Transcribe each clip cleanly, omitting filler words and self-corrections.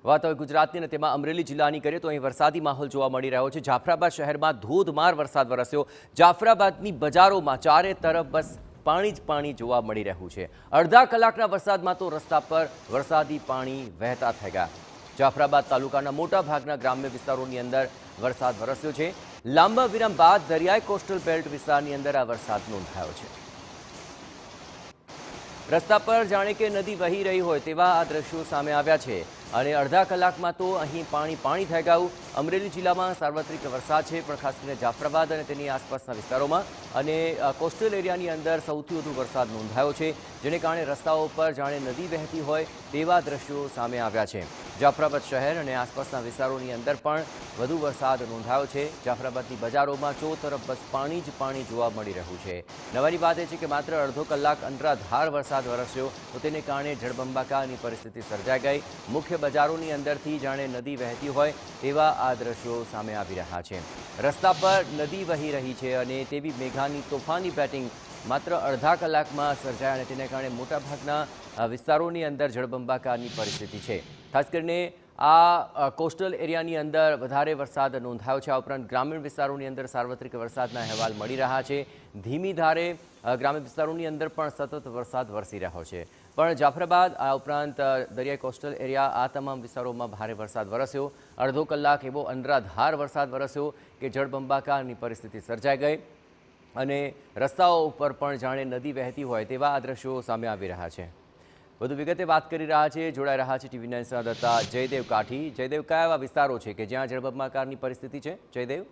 વાત હવે ગુજરાતની ને તેમાં અમરેલી જિલ્લાની કરીએ તો અહીં વરસાદી માહોલ જોવા મળી રહ્યો છે। જાફરાબાદ શહેરમાં ધોધમાર વરસાદ વરસ્યો। જાફરાબાદની બજારોમાં ચારે તરફ બસ પાણી જ પાણી જોવા મળી રહ્યું છે। અડધા કલાકના વરસાદમાં તો રસ્તા પર વરસાદી પાણી વહેતા થઈ ગયા। જાફરાબાદ તાલુકાના મોટા ભાગના ગ્રામ્ય વિસ્તારોની અંદર વરસાદ વરસ્યો છે। લાંબા વિરામ બાદ દરિયાઈ કોસ્ટલ બેલ્ટ વિસ્તારની અંદર આ વરસાદ નોંધાયો છે। રસ્તા પર જાણે કે નદી વહી રહી હોય તેવા આ દ્રશ્યો સામે આવ્યા છે અને અડધા કલાકમાં તો અહીં પાણી થઈ ગયું। અમરેલી જિલ્લામાં સાર્વત્રિક વરસાદ છે, પણ ખાસ કરીને જાફરાબાદ અને તેની આસપાસના વિસ્તારોમાં અને કોસ્ટલ એરિયાની અંદર સૌથી વધુ વરસાદ નોંધાયો છે, જેને કારણે રસ્તાઓ પર જાણે નદી વહેતી હોય તેવા દ્રશ્યો સામે આવ્યા છે। જાફરાબાદ શહેર અને આસપાસના વિસ્તારોની અંદર પણ વધુ વરસાદ નોંધાયો છે। જાફરાબાદની બજારોમાં ચોતરફ બસ પાણી જ પાણી જોવા મળી રહ્યું છે। નવાની વાત એ છે કે માત્ર અડધો કલાક અનરાધાર વરસાદ વરસ્યો તો તેને કારણે જળબંબાકારની પરિસ્થિતિ સર્જાઈ ગઈ। મુખ્ય બજારોની અંદરથી જાણે નદી વહેતી હોય તેવા આ દ્રશ્યો સામે આવી રહ્યા છે। રસ્તા પર નદી વહી રહી છે અને તેવી મેઘાની તોફાની બેટિંગ માત્ર અડધા કલાકમાં સર્જાય અને તેને કારણે મોટાભાગના વિસ્તારોની અંદર જળબંબાકારની પરિસ્થિતિ છે। ખાસ કરીને આ કોસ્ટલ એરિયાની અંદર વધારે વરસાદ નોંધાયો છે। આ ઉપરાંત ગ્રામીણ વિસ્તારોની અંદર સાર્વત્રિક વરસાદના અહેવાલ મળી રહ્યા છે। ધીમી ધારે ગ્રામ્ય વિસ્તારોની અંદર પણ સતત વરસાદ વરસી રહ્યો છે। પણ જાફરાબાદ આ ઉપરાંત દરિયાઈ કોસ્ટલ એરિયા આ તમામ વિસ્તારોમાં ભારે વરસાદ વરસ્યો। અડધો કલાક એવો અનરાધાર વરસાદ વરસ્યો કે જળબંબાકારની પરિસ્થિતિ સર્જાઈ ગઈ અને રસ્તાઓ ઉપર પણ જાણે નદી વહેતી હોય તેવા આ દ્રશ્યો સામે આવી રહ્યા છે। વધુ વિગતે વાત કરી રહ્યા છે, જોડાઈ રહ્યા છે TV9 સંવાદદાતા જયદેવ કાઠી। જયદેવ, કયા એવા વિસ્તારો છે કે જ્યાં જળબંબાકારની પરિસ્થિતિ છે? જયદેવ,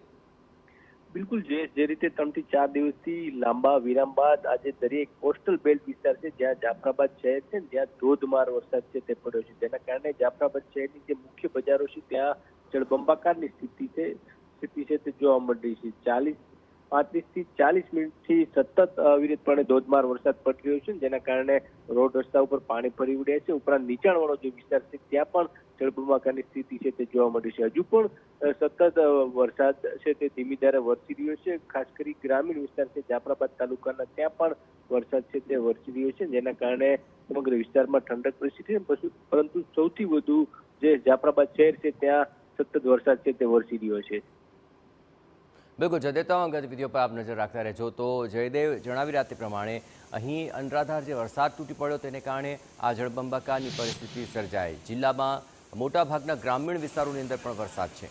બિલકુલ જે રીતે 3 થી 4 દિવસથી લાંબા વિરામ બાદ આજે દરિયાઈ કોસ્ટલ બેલ્ટ વિસ્તાર છે જ્યાં જાફરાબાદ શહેર છે ત્યાં ધોધમાર વરસાદ છે તે પડ્યો છે, જેના કારણે જાફરાબાદ શહેરની જે મુખ્ય બજારો છે ત્યાં જળબંબાકારની સ્થિતિ છે તે જોવા મળી છે। 35 થી 40 મિનિટથી સતત અવિરતપણે ધોધમાર વરસાદ પડી રહ્યો છે, જેના કારણે રોડ રસ્તા ઉપર પાણી ફરી વળ્યા છે। ઉપરાંત નીચાણવાળો જે વિસ્તાર છે ત્યાં પણ જળબંબાકારની સ્થિતિ છે તે જોવા મળી છે। હજુ પણ સતત વરસાદ છે તે ધીમી ધારે વરસી રહ્યો છે। ખાસ કરી ગ્રામીણ વિસ્તાર છે જાફરાબાદ તાલુકાના ત્યાં પણ વરસાદ છે તે વરસી રહ્યો છે, જેના કારણે સમગ્ર વિસ્તારમાં ઠંડક પ્રસરી છે। પરંતુ સૌથી વધુ જે જાફરાબાદ શહેર છે ત્યાં સતત વરસાદ છે તે વરસી રહ્યો છે। બિલકુલ જયદેવ, તમામ ગતિવિધિઓ પર આપ નજર રાખતા રહેજો। તો જયદેવ જણાવી રહ્યા તે પ્રમાણે અહીં અનરાધાર જે વરસાદ તૂટી પડ્યો તેને કારણે આ જળબંબાકારની પરિસ્થિતિ સર્જાઈ। જિલ્લામાં મોટાભાગના ગ્રામીણ વિસ્તારોની અંદર પણ વરસાદ છે।